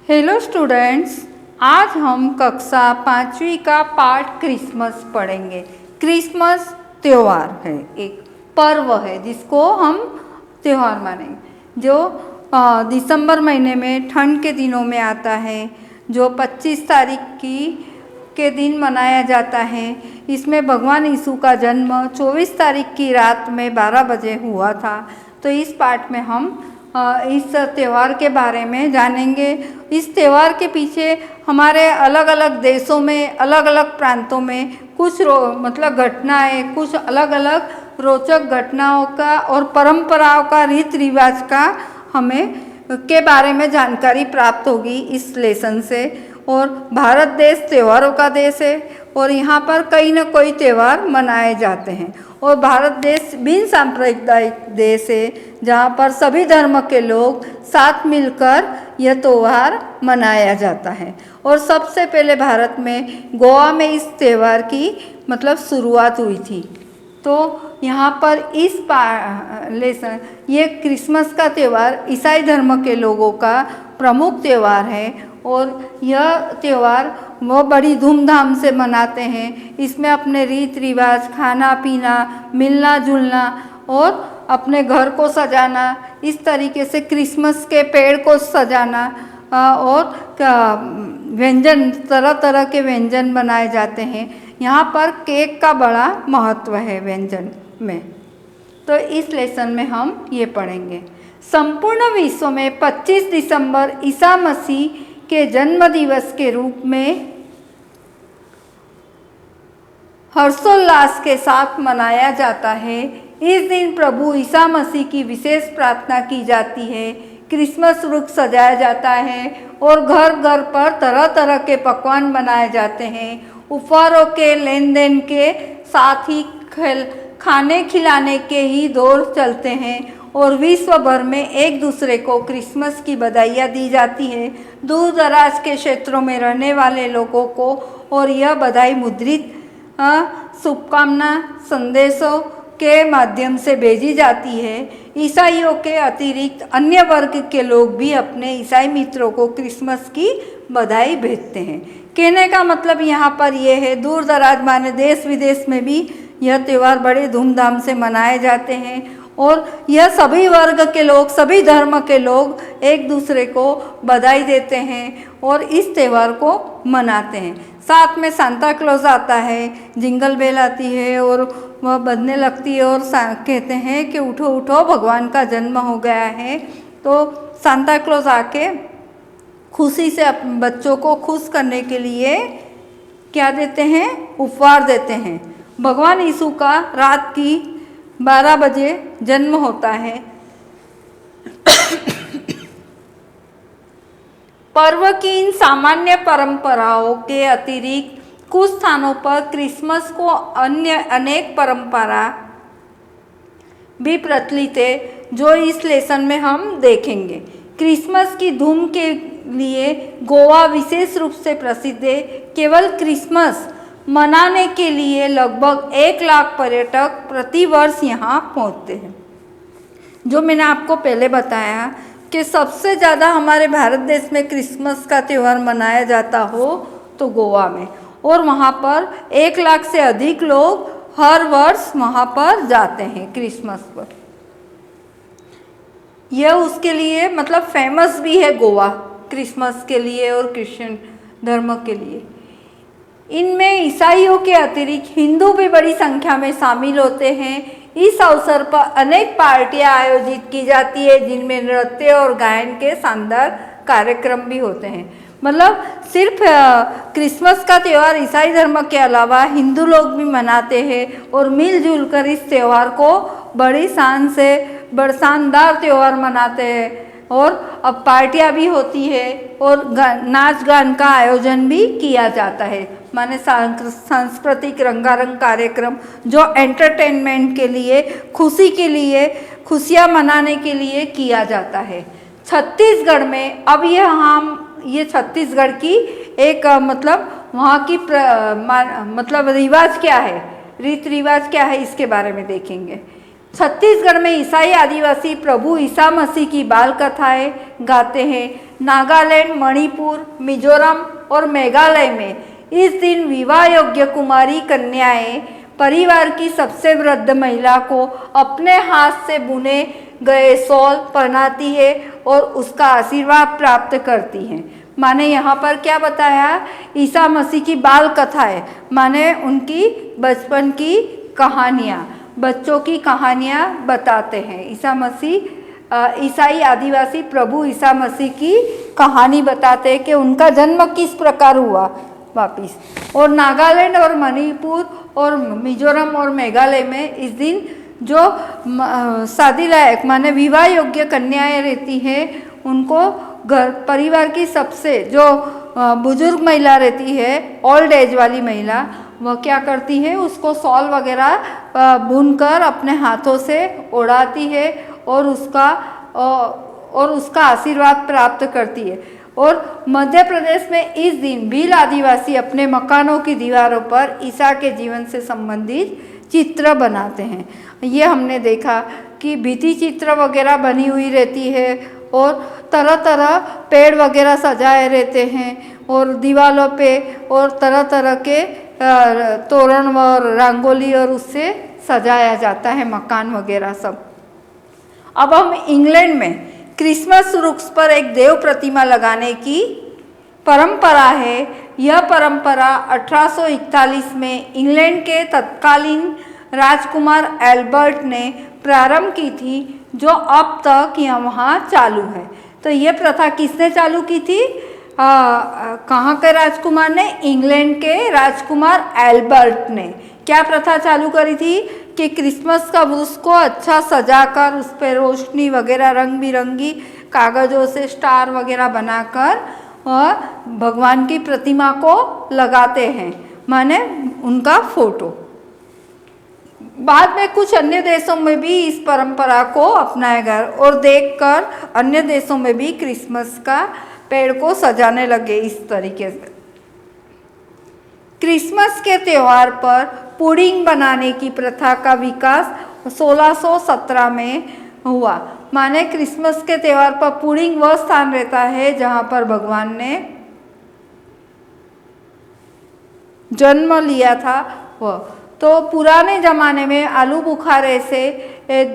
Hello students, आज हम कक्षा 5वीं का पाठ क्रिसमस पढ़ेंगे। क्रिसमस त्यौहार है, एक पर्व है जिसको हम त्यौहार मानेंगे, जो दिसंबर महीने में ठंड के दिनों में आता है, जो 25 तारीख के दिन मनाया जाता है। इसमें भगवान यीशु का जन्म 24 तारीख की रात में 12 बजे हुआ था। तो इस पाठ में हम इस त्यौहार के बारे में जानेंगे। इस त्यौहार के पीछे हमारे अलग अलग देशों में, अलग अलग प्रांतों में कुछ मतलब घटनाएं, कुछ अलग अलग रोचक घटनाओं का और परंपराओं का, रीति रिवाज का हमें के बारे में जानकारी प्राप्त होगी इस लेसन से। और भारत देश त्योहारों का देश है और यहाँ पर कई न कोई त्यौहार मनाए जाते हैं। और भारत देश बिन सांप्रदायिक देश है जहाँ पर सभी धर्म के लोग साथ मिलकर यह त्यौहार मनाया जाता है। और सबसे पहले भारत में गोवा में इस त्यौहार की मतलब शुरुआत हुई थी। तो यहाँ पर इस लेसन ये क्रिसमस का त्यौहार ईसाई धर्म के लोगों का प्रमुख त्यौहार है और यह त्यौहार वो बड़ी धूमधाम से मनाते हैं। इसमें अपने रीति रिवाज, खाना पीना, मिलना जुलना और अपने घर को सजाना, इस तरीके से क्रिसमस के पेड़ को सजाना और व्यंजन, तरह तरह के व्यंजन बनाए जाते हैं। यहाँ पर केक का बड़ा महत्व है व्यंजन में। तो इस लेसन में हम ये पढ़ेंगे। संपूर्ण विश्व में 25 दिसंबर ईसा मसीह के जन्म दिवस के रूप में हर्षोल्लास के साथ मनाया जाता है। इस दिन प्रभु ईसा मसीह की विशेष प्रार्थना की जाती है। क्रिसमस वृक्ष सजाया जाता है और घर घर पर तरह तरह के पकवान बनाए जाते हैं। उपहारों के लेन देन के साथ ही खाने खिलाने के ही दौर चलते हैं और विश्व भर में एक दूसरे को क्रिसमस की बधाइयाँ दी जाती है। दूर दराज के क्षेत्रों में रहने वाले लोगों को और यह बधाई मुद्रित शुभकामना संदेशों के माध्यम से भेजी जाती है। ईसाइयों के अतिरिक्त अन्य वर्ग के लोग भी अपने ईसाई मित्रों को क्रिसमस की बधाई भेजते हैं। कहने का मतलब यहाँ पर यह है, दूर दराज माने देश विदेश में भी यह त्यौहार बड़े धूमधाम से मनाए जाते हैं और यह सभी वर्ग के लोग, सभी धर्म के लोग एक दूसरे को बधाई देते हैं और इस त्यौहार को मनाते हैं। साथ में सांता क्लॉज आता है, जिंगल बेल आती है और वह बजने लगती है और कहते हैं कि उठो उठो भगवान का जन्म हो गया है। तो सांता क्लॉज आके खुशी से अपने बच्चों को खुश करने के लिए क्या देते हैं? उपहार देते हैं। भगवान यीशु का रात की 12 बजे जन्म होता है। पर्व की इन सामान्य परंपराओं के अतिरिक्त कुछ स्थानों पर क्रिसमस को अन्य अनेक परंपरा भी प्रचलित है, जो इस लेसन में हम देखेंगे। क्रिसमस की धूम के लिए गोवा विशेष रूप से प्रसिद्ध है। केवल क्रिसमस मनाने के लिए लगभग 1 लाख पर्यटक प्रति वर्ष यहाँ पहुँचते हैं। जो मैंने आपको पहले बताया कि सबसे ज़्यादा हमारे भारत देश में क्रिसमस का त्यौहार मनाया जाता हो तो गोवा में, और वहाँ पर 1 लाख से अधिक लोग हर वर्ष वहाँ पर जाते हैं क्रिसमस पर। यह उसके लिए मतलब फेमस भी है गोवा क्रिसमस के लिए और क्रिश्चियन धर्म के लिए। इनमें ईसाइयों के अतिरिक्त हिंदू भी बड़ी संख्या में शामिल होते हैं। इस अवसर पर अनेक पार्टियां आयोजित की जाती है जिनमें नृत्य और गायन के शानदार कार्यक्रम भी होते हैं। मतलब सिर्फ क्रिसमस का त्यौहार ईसाई धर्म के अलावा हिंदू लोग भी मनाते हैं और मिलजुल कर इस त्यौहार को बड़ी शान से शानदार त्यौहार मनाते हैं। और अब पार्टियां भी होती है और नाच गान का आयोजन भी किया जाता है, माने सांस्कृतिक रंगारंग कार्यक्रम जो एंटरटेनमेंट के लिए, खुशी के लिए, खुशियाँ मनाने के लिए किया जाता है। छत्तीसगढ़ में अब ये छत्तीसगढ़ की एक मतलब वहाँ की मतलब रिवाज क्या है, रीति रिवाज क्या है, इसके बारे में देखेंगे। छत्तीसगढ़ में ईसाई आदिवासी प्रभु ईसा मसीह की बाल कथाएं गाते हैं। नागालैंड, मणिपुर, मिजोरम और मेघालय में इस दिन विवाह योग्य कुमारी कन्याएं परिवार की सबसे वृद्ध महिला को अपने हाथ से बुने गए शॉल पहनाती है और उसका आशीर्वाद प्राप्त करती हैं। माने यहाँ पर क्या बताया, ईसा मसीह की बाल कथाएं माने उनकी बचपन की कहानियाँ, बच्चों की कहानियाँ बताते हैं। ईसा मसीह ईसाई आदिवासी प्रभु ईसा मसीह की कहानी बताते हैं कि उनका जन्म किस प्रकार हुआ वापिस। और नागालैंड और मणिपुर और मिजोरम और मेघालय में इस दिन जो शादी लायक माने विवाह योग्य कन्याएं रहती हैं उनको घर परिवार की सबसे जो बुजुर्ग महिला रहती है, ओल्ड एज वाली महिला, वह क्या करती है, उसको शॉल वगैरह बुनकर अपने हाथों से ओढ़ाती है और उसका आशीर्वाद प्राप्त करती है। और मध्य प्रदेश में इस दिन भील आदिवासी अपने मकानों की दीवारों पर ईसा के जीवन से संबंधित चित्र बनाते हैं। ये हमने देखा कि भित्ति चित्र वगैरह बनी हुई रहती है और तरह तरह पेड़ वगैरह सजाए रहते हैं और दीवारों पे और तरह तरह के तोरण और रंगोली और उससे सजाया जाता है मकान वगैरह सब। अब हम इंग्लैंड में क्रिसमस वृक्ष पर एक देव प्रतिमा लगाने की परंपरा है। यह परंपरा 1841 में इंग्लैंड के तत्कालीन राजकुमार एल्बर्ट ने प्रारंभ की थी, जो अब तक वहाँ चालू है। तो ये प्रथा किसने चालू की थी? कहाँ के राजकुमार ने? इंग्लैंड के राजकुमार एल्बर्ट ने क्या प्रथा चालू करी थी कि क्रिसमस का वृक्ष को अच्छा सजाकर उस पर रोशनी वगैरह रंग बिरंगी कागज़ों से स्टार वगैरह बनाकर और भगवान की प्रतिमा को लगाते हैं, माने उनका फोटो। बाद में कुछ अन्य देशों में भी इस परंपरा को अपनाया गया और देखकर अन्य देशों में भी क्रिसमस का पेड़ को सजाने लगे इस तरीके से। क्रिसमस के त्यौहार पर पुडिंग बनाने की प्रथा का विकास 1617 में हुआ। माने क्रिसमस के त्यौहार पर पुडिंग वह स्थान रहता है जहाँ पर भगवान ने जन्म लिया था वह। तो पुराने ज़माने में आलू बुखारे से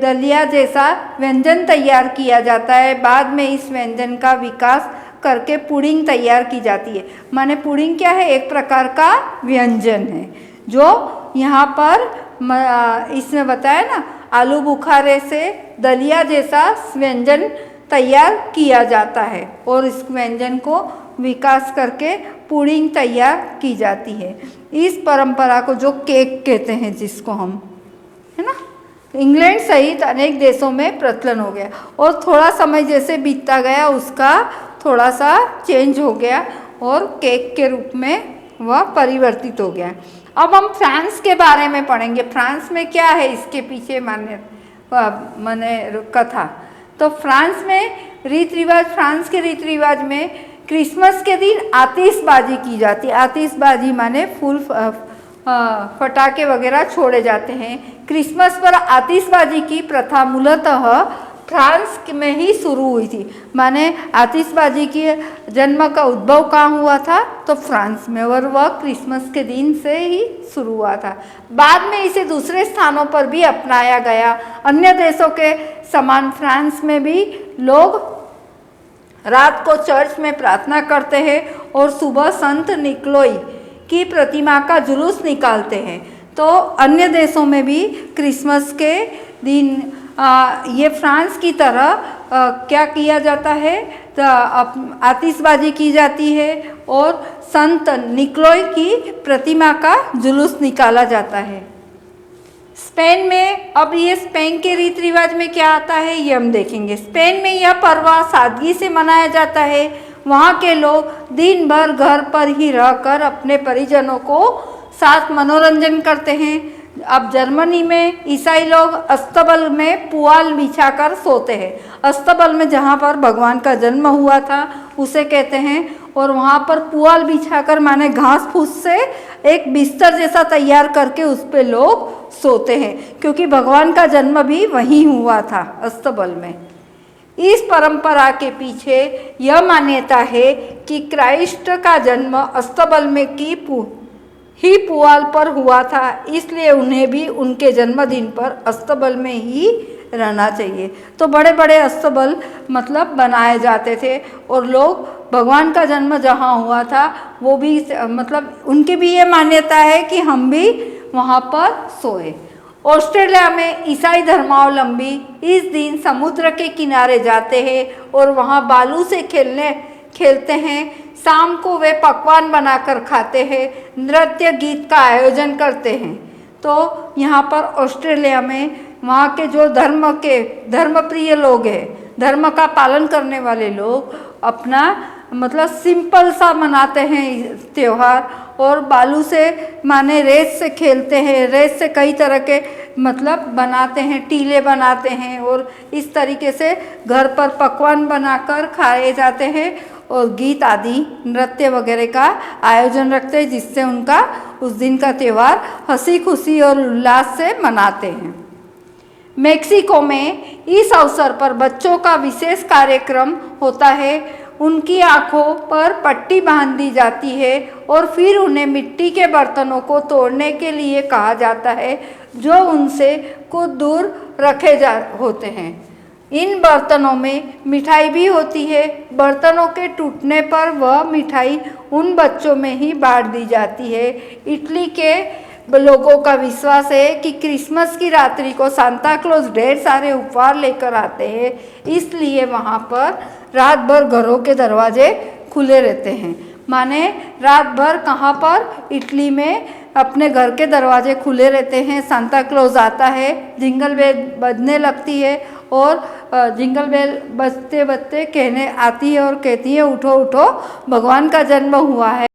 दलिया जैसा व्यंजन तैयार किया जाता है। बाद में इस व्यंजन का विकास करके पुडिंग तैयार की जाती है। माने पुडिंग क्या है? एक प्रकार का व्यंजन है जो यहाँ पर इसमें बताया ना, आलू बुखारे से दलिया जैसा व्यंजन तैयार किया जाता है और इस व्यंजन को विकास करके पुडिंग तैयार की जाती है। इस परंपरा को जो केक कहते हैं जिसको हम, है ना, इंग्लैंड सहित अनेक देशों में प्रचलन हो गया और थोड़ा समय जैसे बीतता गया उसका थोड़ा सा चेंज हो गया और केक के रूप में वह परिवर्तित हो गया। अब हम फ्रांस के बारे में पढ़ेंगे। फ्रांस में क्या है इसके पीछे माने कथा। तो फ्रांस में रीति रिवाज, फ्रांस के रीति रिवाज में क्रिसमस के दिन आतिशबाजी की जाती है। आतिशबाजी माने फूल फटाके वगैरह छोड़े जाते हैं। क्रिसमस पर आतिशबाजी की प्रथा मूलतः फ्रांस में ही शुरू हुई थी। माने आतिशबाजी के जन्म का उद्भव कहाँ हुआ था? तो फ्रांस में, और वह क्रिसमस के दिन से ही शुरू हुआ था। बाद में इसे दूसरे स्थानों पर भी अपनाया गया। अन्य देशों के समान फ्रांस में भी लोग रात को चर्च में प्रार्थना करते हैं और सुबह संत निकोलाई की प्रतिमा का जुलूस निकालते हैं। तो अन्य देशों में भी क्रिसमस के दिन ये फ्रांस की तरह क्या किया जाता है? तो आतिशबाजी की जाती है और संत निकोलाई की प्रतिमा का जुलूस निकाला जाता है। स्पेन में, अब ये स्पेन के रीति रिवाज में क्या आता है ये हम देखेंगे। स्पेन में यह पर्व सादगी से मनाया जाता है। वहाँ के लोग दिन भर घर पर ही रहकर अपने परिजनों को साथ मनोरंजन करते हैं। अब जर्मनी में ईसाई लोग अस्तबल में पुआल बिछाकर सोते हैं। अस्तबल में जहाँ पर भगवान का जन्म हुआ था उसे कहते हैं और वहाँ पर पुआल बिछाकर माने घास फूस से एक बिस्तर जैसा तैयार करके उस पे लोग सोते हैं, क्योंकि भगवान का जन्म भी वहीं हुआ था, अस्तबल में। इस परंपरा के पीछे यह मान्यता है कि क्राइस्ट का जन्म अस्तबल में ही पुआल पर हुआ था, इसलिए उन्हें भी उनके जन्मदिन पर अस्तबल में ही रहना चाहिए। तो बड़े बड़े अस्तबल मतलब बनाए जाते थे और लोग भगवान का जन्म जहाँ हुआ था वो भी मतलब उनकी भी ये मान्यता है कि हम भी वहाँ पर सोए। ऑस्ट्रेलिया में ईसाई धर्मावलंबी इस दिन समुद्र के किनारे जाते हैं और वहाँ बालू से खेलते हैं। शाम को वे पकवान बनाकर खाते हैं, नृत्य गीत का आयोजन करते हैं। तो यहाँ पर ऑस्ट्रेलिया में वहाँ के जो धर्मप्रिय लोग हैं, धर्म का पालन करने वाले लोग अपना मतलब सिंपल सा मनाते हैं त्यौहार, और बालू से माने रेत से खेलते हैं, रेत से कई तरह के मतलब बनाते हैं, टीले बनाते हैं और इस तरीके से घर पर पकवान बनाकर खाए जाते हैं और गीत आदि नृत्य वगैरह का आयोजन रखते हैं, जिससे उनका उस दिन का त्यौहार हंसी खुशी और उल्लास से मनाते हैं। मेक्सिको में इस अवसर पर बच्चों का विशेष कार्यक्रम होता है। उनकी आंखों पर पट्टी बांध दी जाती है और फिर उन्हें मिट्टी के बर्तनों को तोड़ने के लिए कहा जाता है जो उनसे कुछ दूर रखे होते हैं। इन बर्तनों में मिठाई भी होती है। बर्तनों के टूटने पर वह मिठाई उन बच्चों में ही बांट दी जाती है। इटली के लोगों का विश्वास है कि क्रिसमस की रात्रि को सांता क्लॉज ढेर सारे उपहार लेकर आते हैं, इसलिए वहाँ पर रात भर घरों के दरवाजे खुले रहते हैं। माने रात भर कहाँ पर, इटली में अपने घर के दरवाजे खुले रहते हैं। सांता क्लॉज आता है, जिंगल बेल बजने लगती है और जिंगल बेल बजते बजते कहने आती है और कहती है उठो उठो भगवान का जन्म हुआ है।